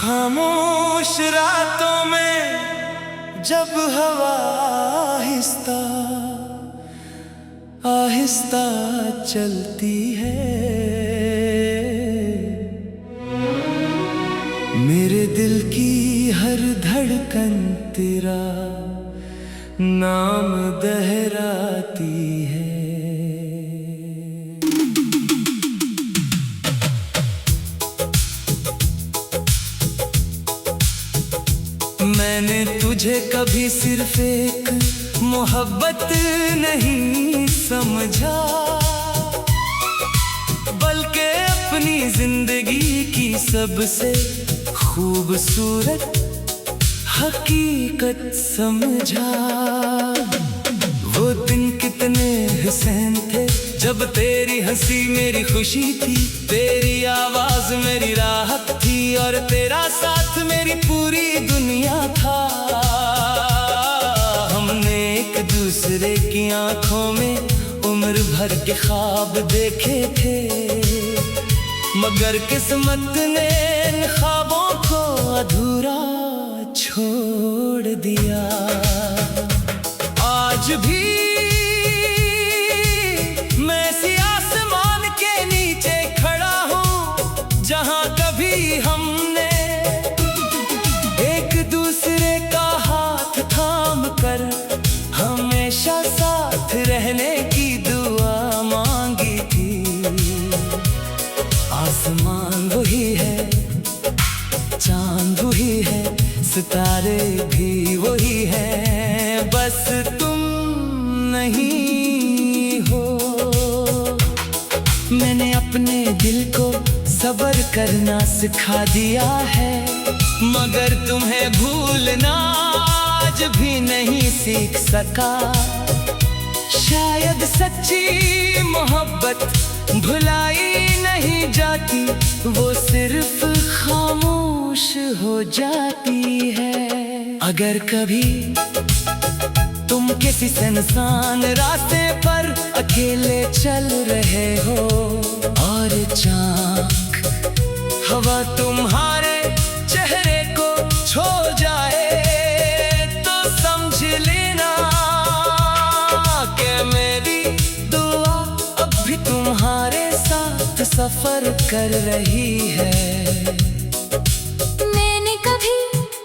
खामोश रातों में जब हवा आहिस्ता आहिस्ता चलती है, मेरे दिल की हर धड़कन तेरा नाम दोहराती है। मैंने तुझे कभी सिर्फ एक मोहब्बत नहीं समझा, बल्कि अपनी जिंदगी की सबसे खूबसूरत हकीकत समझा। वो दिन कितने हुसैन थे जब तेरी हंसी मेरी खुशी थी, तेरी आवाज मेरी राहत थी और तेरा साथ मेरी पूरी दुनिया था। हमने एक दूसरे की आंखों में उम्र भर के ख्वाब देखे थे, मगर किस्मत ने इन ख्वाबों को अधूरा छोड़ दिया। आज भी मैं इसी आसमान के नीचे खड़ा हूँ जहाँ कभी हमने एक दूसरे का हाथ थाम कर हमेशा साथ रहने की दुआ मांगी थी। आसमान वही है, चांद वही है, सितारे भी वही हैं, बस तुम नहीं हो। मैंने अपने दिल को सब्र करना सिखा दिया है, मगर तुम्हें भूलना आज भी नहीं सीख सका। शायद सच्ची मोहब्बत भुलाई नहीं जाती, वो सिर्फ खामोश हो जाती है। अगर कभी तुम किसी सुनसान रास्ते पर अकेले चल रहे हो और अचानक हवा तुम्हारे चेहरे को छू जाए, तो समझ लेना कि मेरी दुआ अब भी तुम्हारे साथ सफर कर रही है। मैंने कभी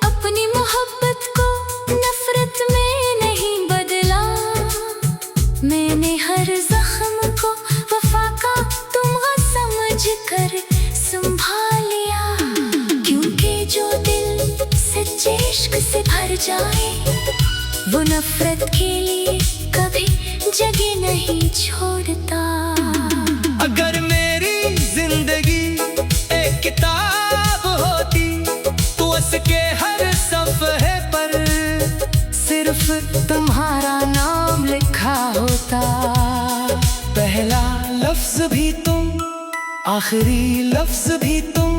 अपनी मोहब्बत को नफरत में नहीं बदला, मैंने हर जख्म को वफा का तुमगा समझ कर संभाल लिया। क्योंकि जो दिल सच्चे इश्क से भर जाए, वो नफरत के लिए कभी जगह नहीं छोड़ता। अगर मेरी जिंदगी एक किताब होती तो उसके हर सफ़े पर सिर्फ तुम्हारा नाम लिखा होता। पहला लफ्ज भी तुम, आखिरी लफ्ज भी तुम,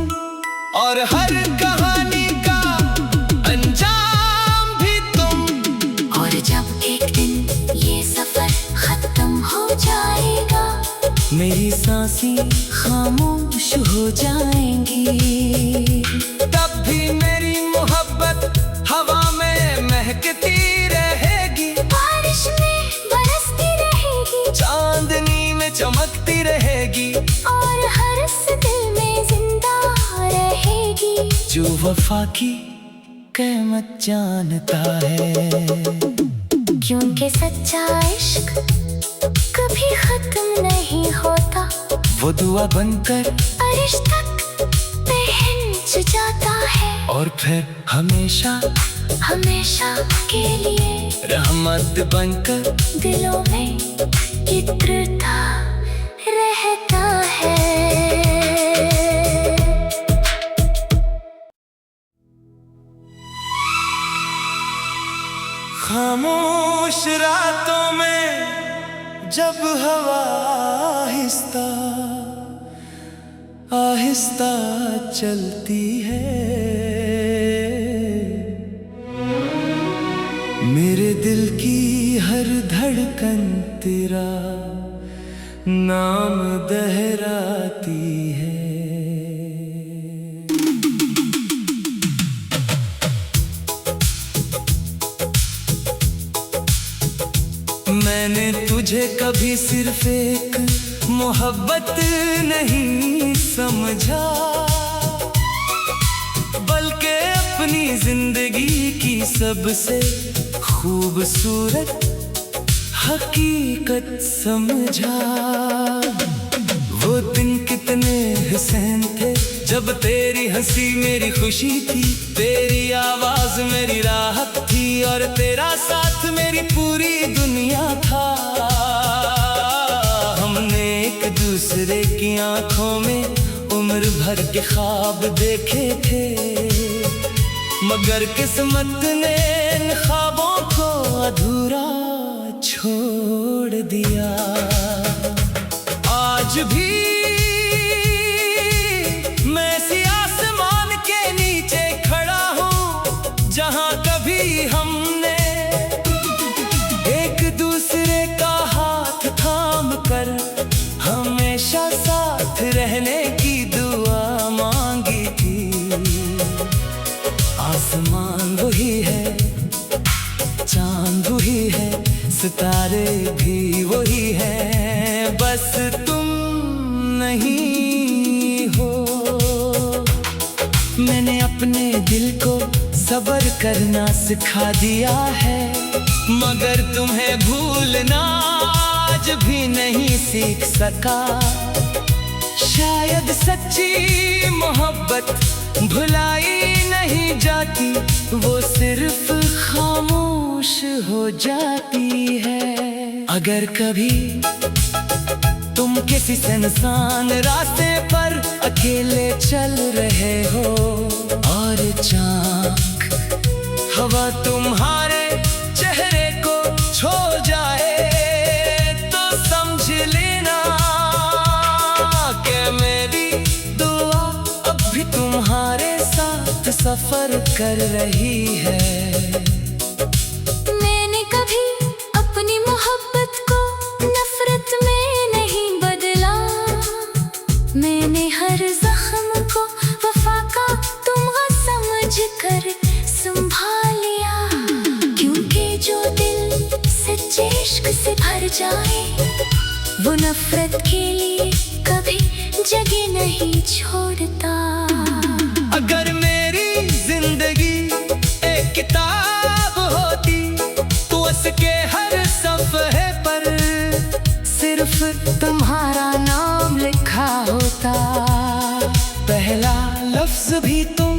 और हर कहानी का अंजाम भी तुम। और जब एक दिन ये सफर खत्म हो जाएगा, मेरी सांसें खामोश हो जाएंगी, तब भी मेरी मोहब्बत हवा में महकती रहेगी, बारिश में बरसती रहेगी, चांदनी में चमकती रहेगी, और हर इस दिल में जिंदा रहेगी जो वफा की कीमत जानता है। क्योंकि सच्चा इश्क कभी खत्म नहीं होता, वो दुआ बनकर अर्श तक पहुंच जाता है, और फिर हमेशा हमेशा के लिए रहमत बनकर दिलों में इत्रता रहता है। खामोश रातों में जब हवा आहिस्ता आहिस्ता चलती है, मेरे दिल की हर धड़कन तेरा नाम दोहराती है। तुझे कभी सिर्फ एक मोहब्बत नहीं समझा, बल्कि अपनी जिंदगी की सबसे खूबसूरत हकीकत समझा। वो दिन कितने हसीन थे जब तेरी हंसी मेरी खुशी थी, तेरी आवाज मेरी राहत थी और तेरा साथ मेरी पूरी दुनिया था। हमने एक दूसरे की आंखों में उम्र भर के ख्वाब देखे थे, मगर किस्मत ने इन ख्वाबों को अधूरा छोड़ दिया। आज भी मैं इसी आसमान के नीचे खड़ा हूँ जहाँ कभी हमने एक दूसरे का हाथ थाम कर हमेशा साथ रहने की दुआ मांगी थी। आसमान वही है, चांद वही है, सितारे भी वही हैं, बस तुम नहीं हो। मैंने अपने दिल को सब्र करना सिखा दिया है, मगर तुम्हें भूलना आज भी नहीं सीख सका। शायद सच्ची मोहब्बत भुलाई नहीं जाती, वो सिर्फ खामोश हो जाती है। अगर कभी तुम किसी सुनसान रास्ते पर अकेले चल रहे हो और चाक हवा तुम्हारे चेहरे को छू जाए, तो समझ लेना कि मेरी दुआ अब भी तुम्हारे साथ सफर कर रही है। मैंने कभी अपनी मोहब्बत को नफरत में नहीं बदला, मैंने हर जख्म को वफा का तुमगा समझ कर संभाल लिया। क्योंकि जो दिल सच्चे इश्क से भर जाए, वो नफरत के लिए कभी जगह नहीं छोड़ता। अगर मेरी जिंदगी एक किताब होती तो उसके हर सफ़े पर सिर्फ तुम्हारा नाम लिखा होता। पहला लफ्ज भी तुम,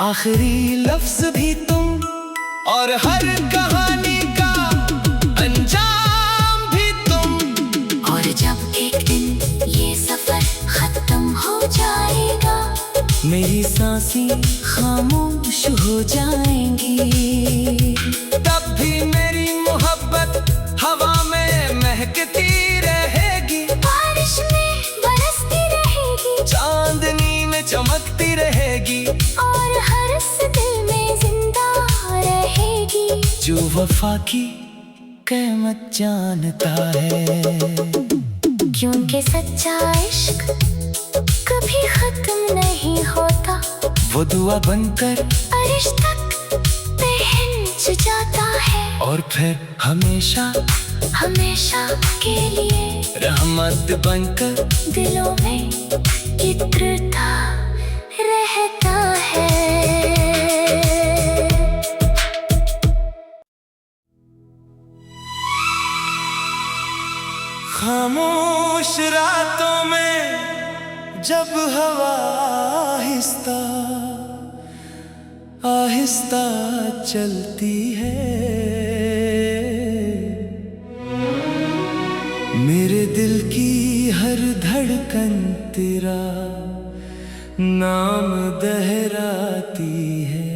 आखिरी लफ्ज भी तुम, और हर कहानी का अंजाम भी तुम। और जब एक दिन ये सफर खत्म हो जाएगा, मेरी सांसें खामोश हो जाएंगी, तब भी मेरी मोहब्बत हवा में महकती रहेगी, बारिश में बरसती रहेगी, चांदनी में चमकती रहेगी, और हर इस दिल में जिंदा रहेगी जो वफा की कीमत जानता है। क्योंकि सच्चा इश्क कभी खत्म नहीं होता, वो दुआ बनकर अर्श तक पहुंच जाता है, और फिर हमेशा हमेशा के लिए रहमत बनकर दिलों में इत्रता रहता है। खामोश रातों में जब हवा आहिस्ता आहिस्ता चलती है, मेरे दिल की हर धड़कन तेरा नाम दोहराती है।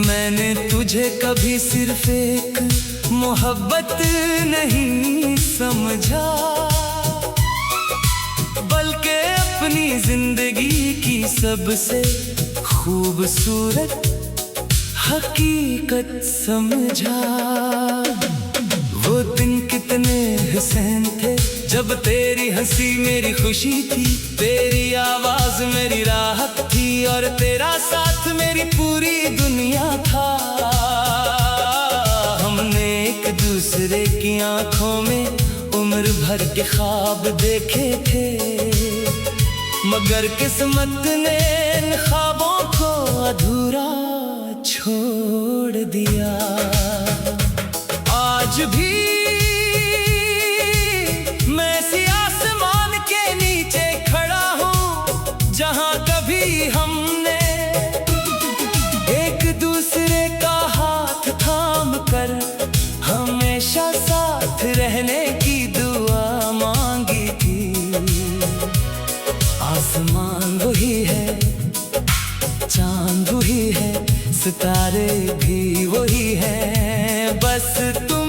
मैंने तुझे कभी सिर्फ एक मोहब्बत नहीं समझा, बल्कि अपनी जिंदगी की सबसे खूबसूरत हकीकत समझा। वो दिन कितने हसीन थे जब तेरी हंसी मेरी खुशी थी, तेरी आवाज मेरी राहत थी, और तेरा साथ मेरी पूरी दुनिया था। हमने एक दूसरे की आंखों में उम्र भर के ख्वाब देखे थे, मगर किस्मत ने इन ख्वाबों को अधूरा छोड़ दिया। आज भी मैं इसी आसमान के नीचे खड़ा हूँ, जहाँ कभी हमने एक दूसरे का हाथ थाम कर हमेशा साथ रहने की दुआ मांगी थी। आसमान वही है, चांद वही है, सितारे भी वही हैं, बस तुम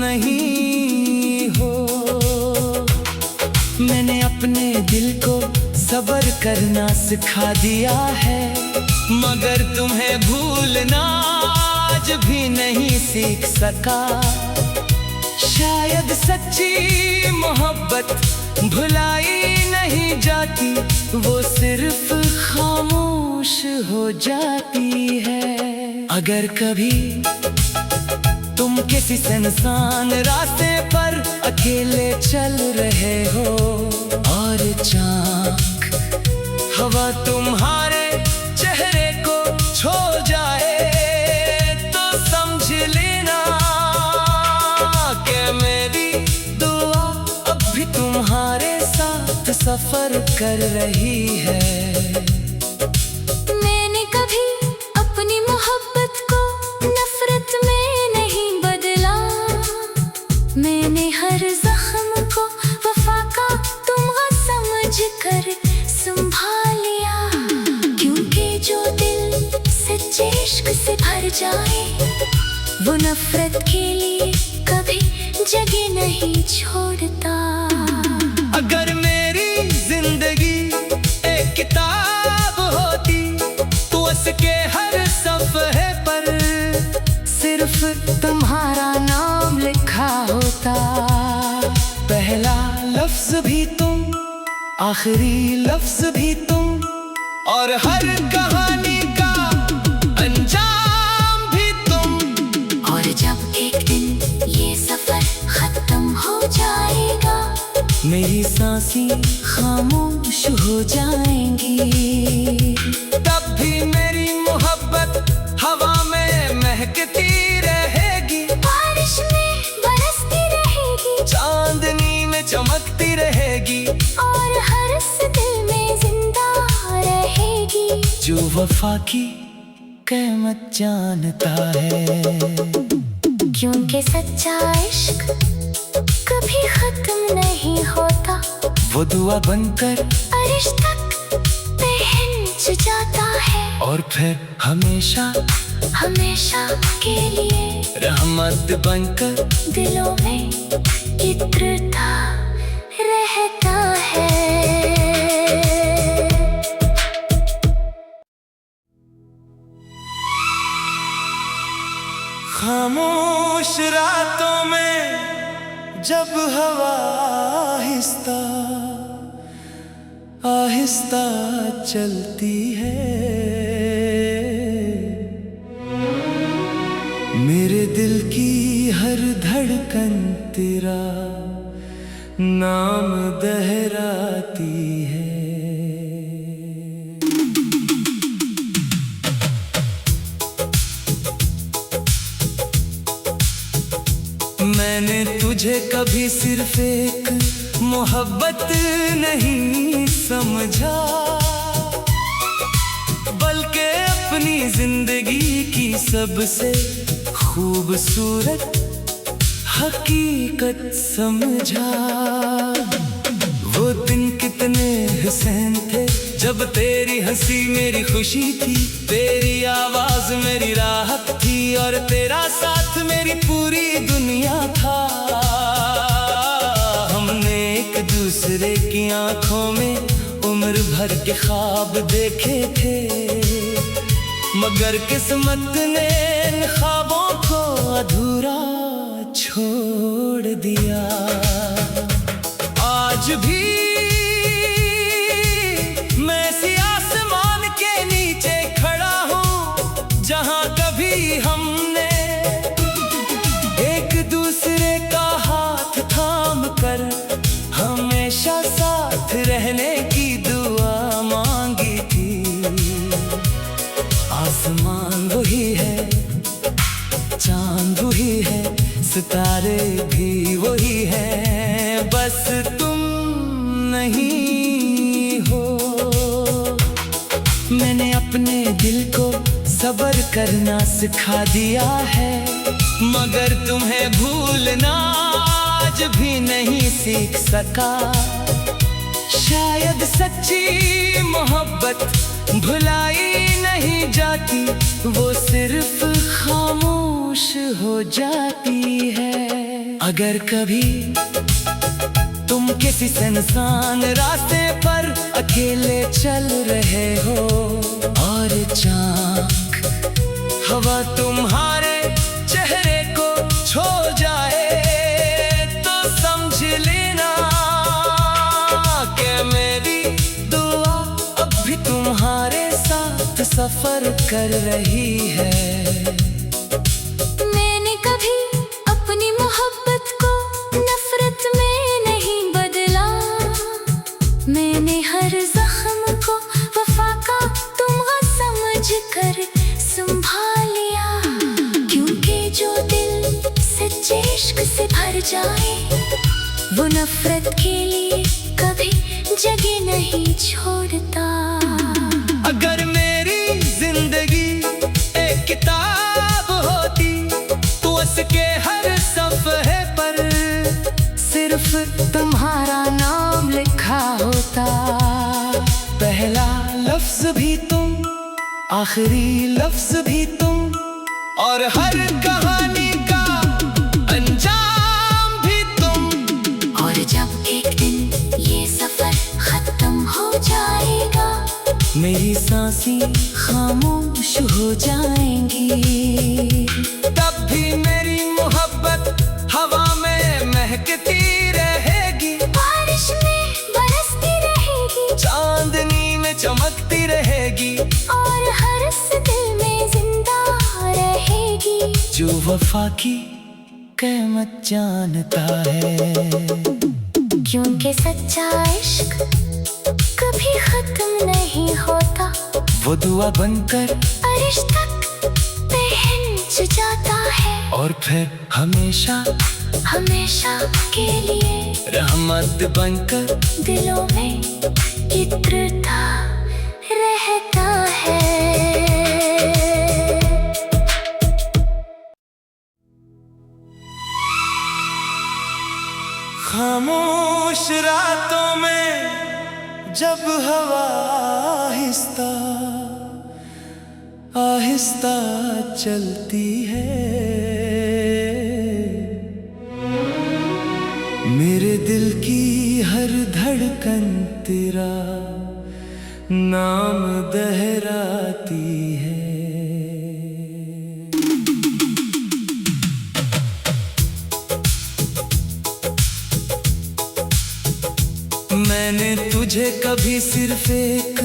नहीं हो। मैंने अपने दिल को सब्र करना सिखा दिया है, मगर तुम्हें भूलना आज भी नहीं सीख सका। शायद सच्ची मोहब्बत भुलाई नहीं जाती, वो सिर्फ खामोश हो जाती है। अगर कभी तुम किसी सुनसान रास्ते पर अकेले चल रहे हो और अचानक हवा तुम्हारे चेहरे को छू जाए, तो समझ लेना कि मेरी दुआ अब भी तुम्हारे साथ सफर कर रही है। मैंने कभी अपनी मोहब्बत को नफरत में नहीं बदला, मैंने हर जख्म को वफा का तुमगा समझ कर संभाल लिया। क्योंकि जो दिल सच्चे इश्क से भर जाए, वो नफरत के लिए कभी जगह नहीं छोड़ता। अगर मेरी जिंदगी एक किताब होती, तो उसके हर सफ़े पर सिर्फ तुम्हारा नाम लिखा होता। पहला लफ्ज भी तुम, आखिरी लफ्ज भी तुम, और हर कहानी का अंजाम भी तुम। और जब एक दिन ये सफर खत्म हो जाएगा, मेरी सांसें खामोश हो जाएंगी, तब भी मेरी मोहब्बत हवा में महकती रहेगी, बारिश में बरसती रहेगी, चांदनी में चमकती रहेगी, और हर दिल में जिंदा रहेगी जो वफा की कीमत जानता है। क्योंकि सच्चा इश्क कभी खत्म नहीं होता, वो दुआ बनकर अर्श तक पहुंच जाता है, और फिर हमेशा हमेशा के लिए रहमत बनकर दिलों में इत्रता रहता है। खामोश रातों में जब हवा आहिस्ता आहिस्ता चलती है, मेरे दिल की हर धड़कन तेरा नाम दोहराती है। मैंने तुझे कभी सिर्फ एक मोहब्बत नहीं समझा, बल्कि अपनी जिंदगी की सबसे खूबसूरत हकीकत समझा। वो दिन कितने हुसैन थे, जब तेरी हंसी मेरी खुशी थी, तेरी आवाज मेरी राहत थी, और तेरा साथ मेरी पूरी दुनिया था। हमने एक दूसरे की आंखों में उम्र भर के ख्वाब देखे थे, मगर किस्मत ने इन ख्वाबों को अधूरा छोड़ दिया। कभी हमने एक दूसरे का हाथ थाम कर हमेशा साथ रहने की दुआ मांगी थी। आसमान वही है, चांद वही है, सितारे भी वही हैं, बस तुम नहीं हो। मैंने अपने दिल को सब्र करना सिखा दिया है, मगर तुम्हें भूलना आज भी नहीं सीख सका। शायद सच्ची मोहब्बत भुलाई नहीं जाती, वो सिर्फ खामोश हो जाती है। अगर कभी तुम किसी सुनसान रास्ते पर अकेले चल रहे हो और चाँक हवा तुम्हारे चेहरे को छू जाए, तो समझ लेना कि मेरी दुआ अब भी तुम्हारे साथ सफर कर रही है। मैंने कभी अपनी मोहब्बत को नफरत में नहीं बदला, मैंने हर जख्म को वफा का तुमगा समझ कर संभालिया। क्योंकि जो दिल सच्चे इश्क से भर जाए, वो नफरत के लिए कभी जगह नहीं छोड़ता। अगर मेरी जिंदगी एक किताब होती, तो उसके हर सफ़े पर सिर्फ तुम्हारा नाम लिखा होता। पहला लफ्ज भी तुम, आखिरी लफ्ज भी तुम, और हर कहानी का अंजाम भी तुम। और जब एक दिन ये सफर खत्म हो जाएगा, मेरी सांसें खामोश हो जाएंगी, तब भी मेरी मोहब्बत हवा में महकती रहेगी, बारिश में बरसती रहेगी, चांदनी में चमकती रहेगी, और हर दिल में जिंदा रहेगी जो वफा की कीमत जानता है। क्योंकि सच्चा इश्क कभी खत्म नहीं होता, वो दुआ बनकर अर्श तक पहुंच जाता है, और फिर हमेशा हमेशा के लिए रहमत बनकर दिलों में इत्रता रहता है। खामोश रातों में जब हवा आहिस्ता आहिस्ता चलती है, मेरे दिल की हर धड़कन तेरा नाम दोहराती है। मैंने तुझे कभी सिर्फ एक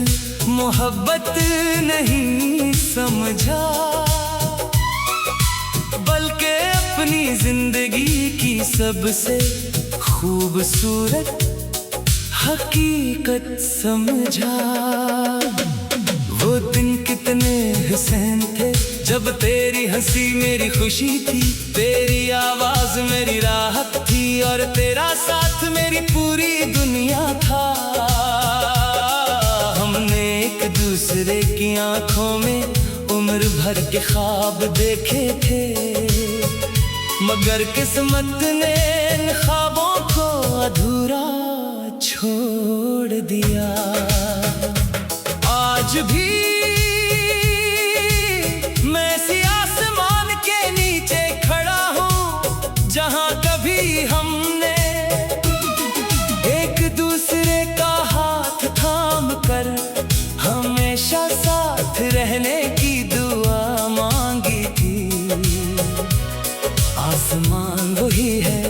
मोहब्बत नहीं समझा, बल्कि अपनी जिंदगी की सबसे खूबसूरत हकीकत समझा। वो दिन कितने हुसैन थे जब तेरी हंसी मेरी खुशी थी, तेरी आवाज मेरी राहत थी, और तेरा साथ मेरी पूरी दुनिया था। हमने एक दूसरे की आंखों में उम्र भर के ख्वाब देखे थे, मगर किस्मत ने इन ख्वाबों को अधूरा छोड़ दिया। आज भी मैं इसी आसमान के नीचे खड़ा हूँ, जहाँ कभी हमने एक दूसरे का हाथ थाम कर हमेशा साथ रहने की दुआ मांगी थी। आसमान वही है,